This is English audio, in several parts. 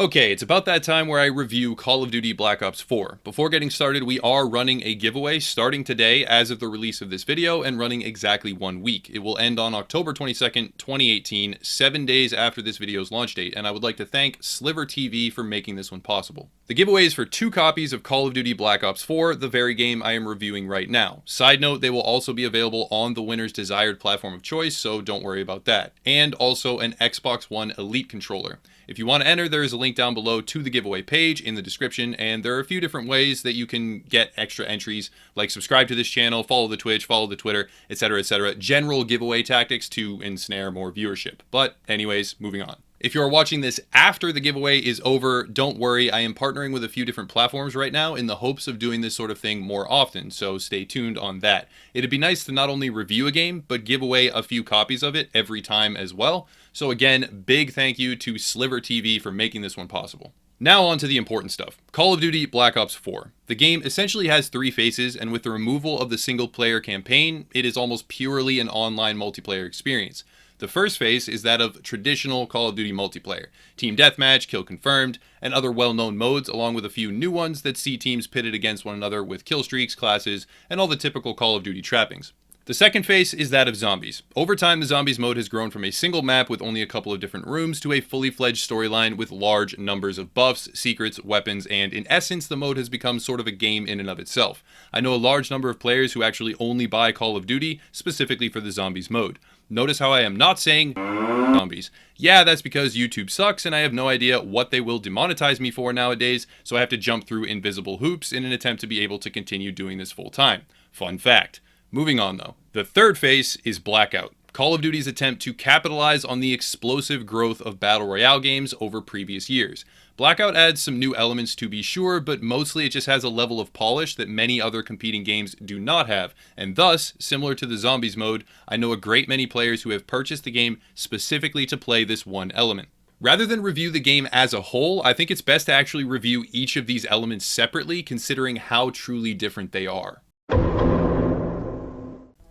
Okay, it's about that time where I review Call of Duty Black Ops 4. Before getting started, we are running a giveaway starting today as of the release of this video and running exactly 1 week. It will end on October 22nd, 2018, 7 days after this video's launch date, and I would like to thank Sliver TV for making this one possible. The giveaway is for 2 copies of Call of Duty Black Ops 4, the very game I am reviewing right now. Side note, they will also be available on the winner's desired platform of choice, so don't worry about that. And also an Xbox One Elite controller. If you want to enter, there is a link down below to the giveaway page in the description, and there are a few different ways that you can get extra entries, like subscribe to this channel, follow the Twitch, follow the Twitter, etc., etc. General giveaway tactics to ensnare more viewership. But anyways, moving on. If you are watching this after the giveaway is over, don't worry, I am partnering with a few different platforms right now in the hopes of doing this sort of thing more often, so stay tuned on that. It'd be nice to not only review a game, but give away a few copies of it every time as well. So again, big thank you to Sliver TV for making this one possible. Now on to the important stuff. Call of Duty Black Ops 4. The game essentially has 3 phases, and with the removal of the single-player campaign, it is almost purely an online multiplayer experience. The first phase is that of traditional Call of Duty multiplayer, Team Deathmatch, Kill Confirmed, and other well-known modes, along with a few new ones that see teams pitted against one another with kill streaks, classes, and all the typical Call of Duty trappings. The second phase is that of zombies. Over time, the zombies mode has grown from a single map with only a couple of different rooms to a fully fledged storyline with large numbers of buffs, secrets, weapons, and in essence, the mode has become sort of a game in and of itself. I know a large number of players who actually only buy Call of Duty specifically for the zombies mode. Notice how I am not saying zombies. Yeah, that's because YouTube sucks and I have no idea what they will demonetize me for nowadays, so I have to jump through invisible hoops in an attempt to be able to continue doing this full time. Fun fact. Moving on though. The third phase is Blackout. Call of Duty's attempt to capitalize on the explosive growth of Battle Royale games over previous years. Blackout adds some new elements to be sure, but mostly it just has a level of polish that many other competing games do not have, and thus, similar to the Zombies mode, I know a great many players who have purchased the game specifically to play this one element. Rather than review the game as a whole, I think it's best to actually review each of these elements separately, considering how truly different they are.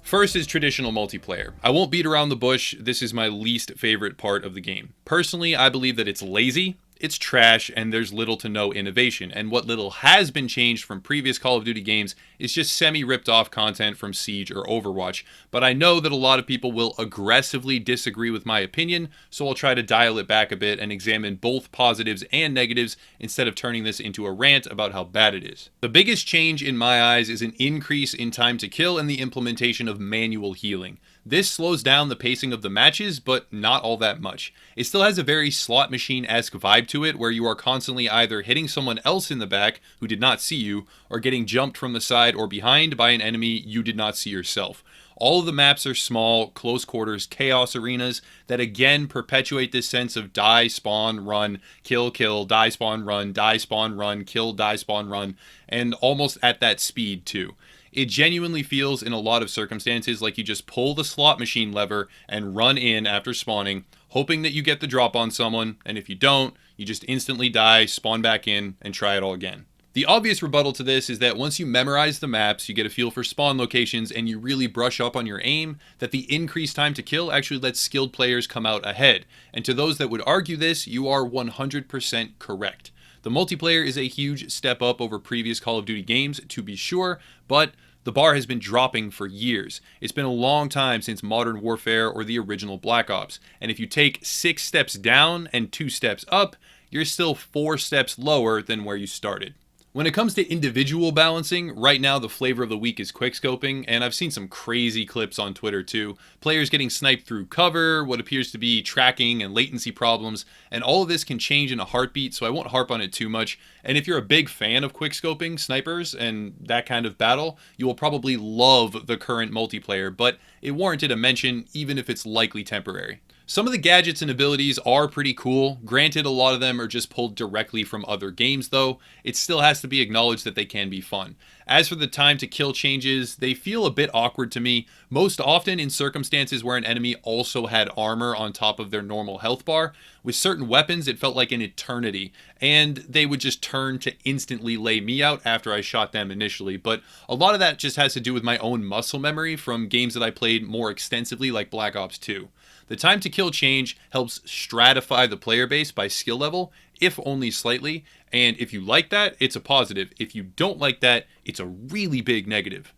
First is traditional multiplayer. I won't beat around the bush, this is my least favorite part of the game. Personally, I believe that it's lazy, it's trash, and there's little to no innovation, and what little has been changed from previous Call of Duty games is just semi-ripped off content from Siege or Overwatch, but I know that a lot of people will aggressively disagree with my opinion, so I'll try to dial it back a bit and examine both positives and negatives instead of turning this into a rant about how bad it is. The biggest change in my eyes is an increase in time to kill and the implementation of manual healing. This slows down the pacing of the matches, but not all that much. It still has a very slot machine-esque vibe to it, where you are constantly either hitting someone else in the back who did not see you, or getting jumped from the side or behind by an enemy you did not see yourself. All of the maps are small, close quarters, chaos arenas that again perpetuate this sense of die, spawn, run, kill, kill, die, spawn, run, kill, die, spawn, run, and almost at that speed too. It genuinely feels in a lot of circumstances like you just pull the slot machine lever and run in after spawning, hoping that you get the drop on someone, and if you don't, you just instantly die, spawn back in, and try it all again. The obvious rebuttal to this is that once you memorize the maps, you get a feel for spawn locations, and you really brush up on your aim, that the increased time to kill actually lets skilled players come out ahead. And to those that would argue this, you are 100% correct. The multiplayer is a huge step up over previous Call of Duty games, to be sure, but the bar has been dropping for years. It's been a long time since Modern Warfare or the original Black Ops, and if you take 6 steps down and 2 steps up, you're still 4 steps lower than where you started. When it comes to individual balancing, right now the flavor of the week is quickscoping, and I've seen some crazy clips on Twitter too. Players getting sniped through cover, what appears to be tracking and latency problems, and all of this can change in a heartbeat, so I won't harp on it too much. And if you're a big fan of quickscoping, snipers, and that kind of battle, you will probably love the current multiplayer, but it warranted a mention even if it's likely temporary. Some of the gadgets and abilities are pretty cool. Granted, a lot of them are just pulled directly from other games though. It still has to be acknowledged that they can be fun. As for the time to kill changes, they feel a bit awkward to me, most often in circumstances where an enemy also had armor on top of their normal health bar. With certain weapons, it felt like an eternity, and they would just turn to instantly lay me out after I shot them initially. But a lot of that just has to do with my own muscle memory from games that I played more extensively, like Black Ops 2. The time to kill change helps stratify the player base by skill level, if only slightly, and if you like that, it's a positive. If you don't like that, it's a really big negative.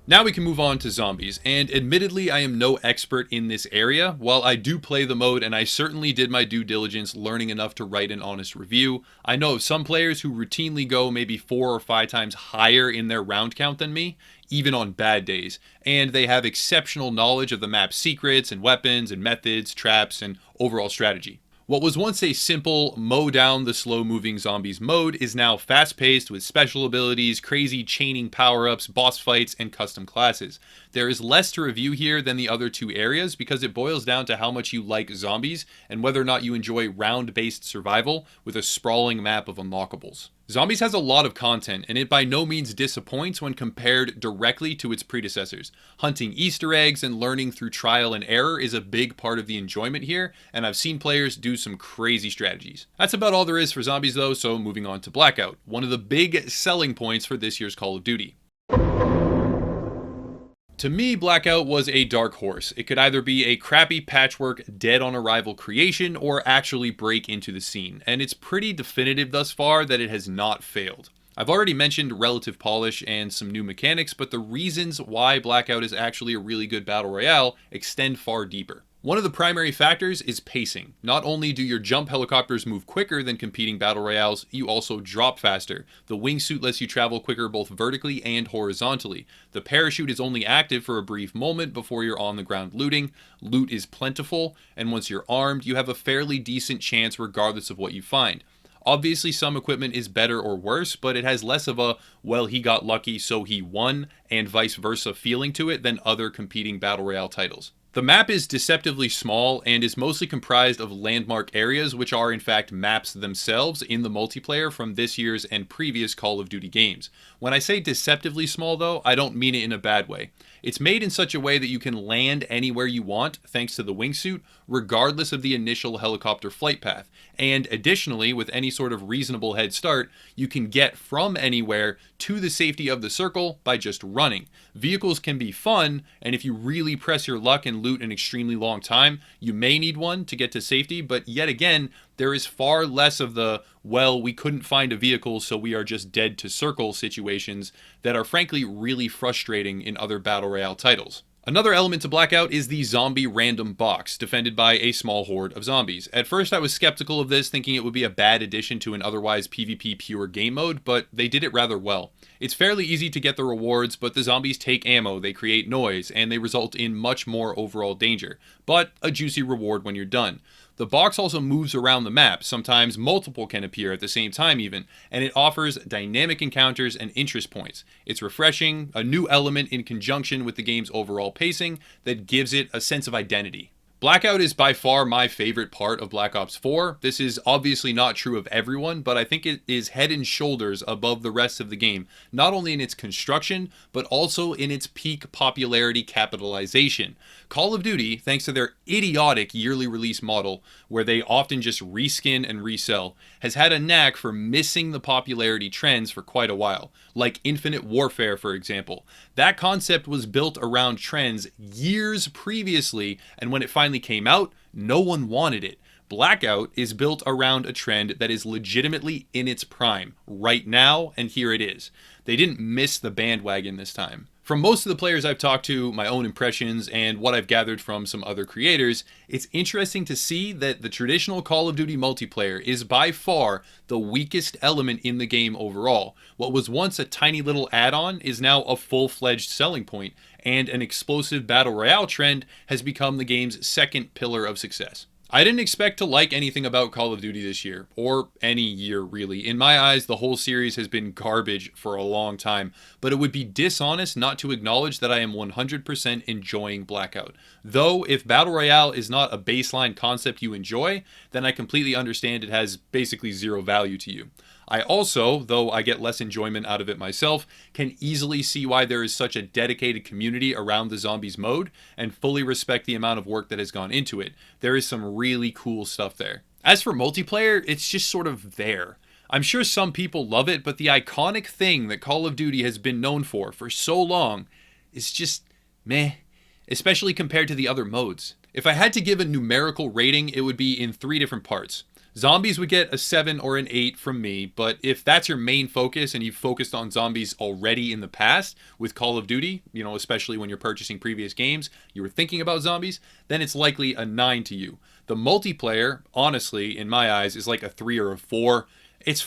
Now we can move on to zombies, and admittedly I am no expert in this area. While I do play the mode and I certainly did my due diligence learning enough to write an honest review, I know of some players who routinely go maybe 4 or 5 times higher in their round count than me, even on bad days, and they have exceptional knowledge of the map's secrets and weapons and methods, traps, and overall strategy. What was once a simple mow down the slow moving zombies mode is now fast paced with special abilities, crazy chaining power-ups, boss fights, and custom classes. There is less to review here than the other 2 areas because it boils down to how much you like zombies and whether or not you enjoy round-based survival with a sprawling map of unlockables. Zombies has a lot of content, and it by no means disappoints when compared directly to its predecessors. Hunting Easter eggs and learning through trial and error is a big part of the enjoyment here, and I've seen players do some crazy strategies. That's about all there is for zombies though, so moving on to Blackout, one of the big selling points for this year's Call of Duty. To me, Blackout was a dark horse. It could either be a crappy patchwork, dead-on-arrival creation, or actually break into the scene, and it's pretty definitive thus far that it has not failed. I've already mentioned relative polish and some new mechanics, but the reasons why Blackout is actually a really good battle royale extend far deeper. One of the primary factors is pacing. Not only do your jump helicopters move quicker than competing battle royales, you also drop faster. The wingsuit lets you travel quicker both vertically and horizontally. The parachute is only active for a brief moment before you're on the ground looting. Loot is plentiful, and once you're armed, you have a fairly decent chance regardless of what you find. Obviously, some equipment is better or worse, but it has less of a, well, he got lucky so he won, and vice versa feeling to it than other competing battle royale titles. The map is deceptively small and is mostly comprised of landmark areas, which are in fact maps themselves in the multiplayer from this year's and previous Call of Duty games. When I say deceptively small though, I don't mean it in a bad way. It's made in such a way that you can land anywhere you want thanks to the wingsuit, regardless of the initial helicopter flight path. And additionally, with any sort of reasonable head start, you can get from anywhere to the safety of the circle by just running. Vehicles can be fun, and if you really press your luck and loot an extremely long time, you may need one to get to safety, but yet again, there is far less of the, well, we couldn't find a vehicle so we are just dead to circle situations that are frankly really frustrating in other battle royale titles. Another element to Blackout is the zombie random box, defended by a small horde of zombies. At first I was skeptical of this, thinking it would be a bad addition to an otherwise PvP pure game mode, but they did it rather well. It's fairly easy to get the rewards, but the zombies take ammo, they create noise, and they result in much more overall danger, but a juicy reward when you're done. The box also moves around the map, sometimes multiple can appear at the same time even, and it offers dynamic encounters and interest points. It's refreshing, a new element in conjunction with the game's overall pacing that gives it a sense of identity. Blackout is by far my favorite part of Black Ops 4. This is obviously not true of everyone, but I think it is head and shoulders above the rest of the game, not only in its construction, but also in its peak popularity capitalization. Call of Duty, thanks to their idiotic yearly release model, where they often just reskin and resell, has had a knack for missing the popularity trends for quite a while, like Infinite Warfare, for example. That concept was built around trends years previously, and when it finally came out, no one wanted it. Blackout is built around a trend that is legitimately in its prime, right now, and here it is. They didn't miss the bandwagon this time. From most of the players I've talked to, my own impressions, and what I've gathered from some other creators, it's interesting to see that the traditional Call of Duty multiplayer is by far the weakest element in the game overall. What was once a tiny little add-on is now a full-fledged selling point, and an explosive battle royale trend has become the game's second pillar of success. I didn't expect to like anything about Call of Duty this year, or any year really. In my eyes, the whole series has been garbage for a long time, but it would be dishonest not to acknowledge that I am 100% enjoying Blackout. Though, if Battle Royale is not a baseline concept you enjoy, then I completely understand it has basically zero value to you. I also, though I get less enjoyment out of it myself, can easily see why there is such a dedicated community around the zombies mode, and fully respect the amount of work that has gone into it. There is some really cool stuff there. As for multiplayer, it's just sort of there. I'm sure some people love it, but the iconic thing that Call of Duty has been known for so long is just meh, especially compared to the other modes. If I had to give a numerical rating, it would be in 3 different parts. Zombies would get a 7 or an 8 from me, but if that's your main focus and you've focused on zombies already in the past with Call of Duty, especially when you're purchasing previous games, you were thinking about zombies, then it's likely a 9 to you. The multiplayer, honestly, in my eyes, is like a 3 or a 4. It's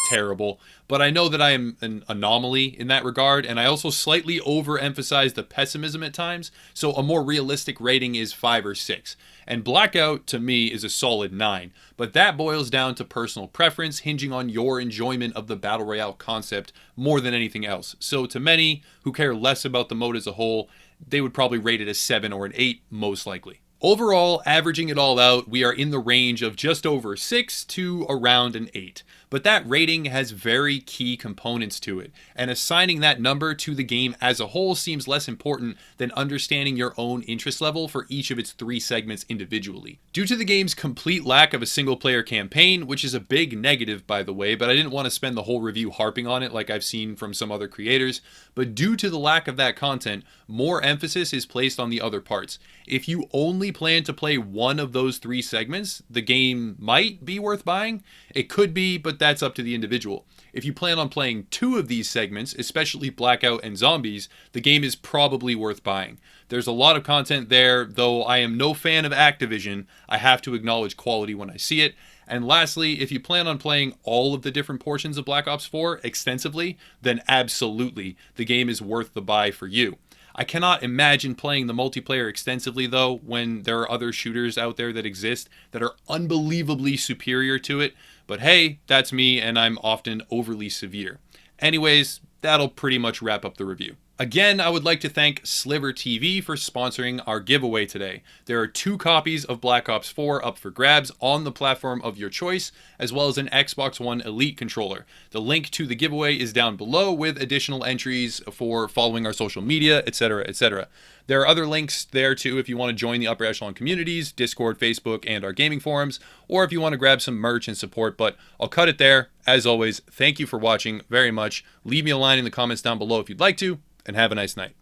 terrible, but I know that I am an anomaly in that regard, and I also slightly overemphasize the pessimism at times, so a more realistic rating is 5 or 6. And Blackout, to me, is a solid 9, but that boils down to personal preference, hinging on your enjoyment of the Battle Royale concept more than anything else. So to many who care less about the mode as a whole, they would probably rate it a 7 or an 8, most likely. Overall, averaging it all out, we are in the range of just over 6 to around an 8. But that rating has very key components to it, and assigning that number to the game as a whole seems less important than understanding your own interest level for each of its 3 segments individually. Due to the game's complete lack of a single-player campaign, which is a big negative by the way, but I didn't want to spend the whole review harping on it like I've seen from some other creators, but due to the lack of that content, more emphasis is placed on the other parts. If you only plan to play one of those 3 segments, the game might be worth buying. It could be, but that's up to the individual. If you plan on playing 2 of these segments, especially Blackout and Zombies, the game is probably worth buying. There's a lot of content there, though I am no fan of Activision, I have to acknowledge quality when I see it. And lastly, if you plan on playing all of the different portions of Black Ops 4 extensively, then absolutely, the game is worth the buy for you. I cannot imagine playing the multiplayer extensively though when there are other shooters out there that exist that are unbelievably superior to it, but hey, that's me and I'm often overly severe. Anyways, that'll pretty much wrap up the review. Again, I would like to thank Sliver TV for sponsoring our giveaway today. There are 2 copies of Black Ops 4 up for grabs on the platform of your choice, as well as an Xbox One Elite controller. The link to the giveaway is down below with additional entries for following our social media, etc., etc. There are other links there too if you want to join the upper echelon communities, Discord, Facebook, and our gaming forums, or if you want to grab some merch and support, but I'll cut it there. As always, thank you for watching very much. Leave me a line in the comments down below if you'd like to, and have a nice night.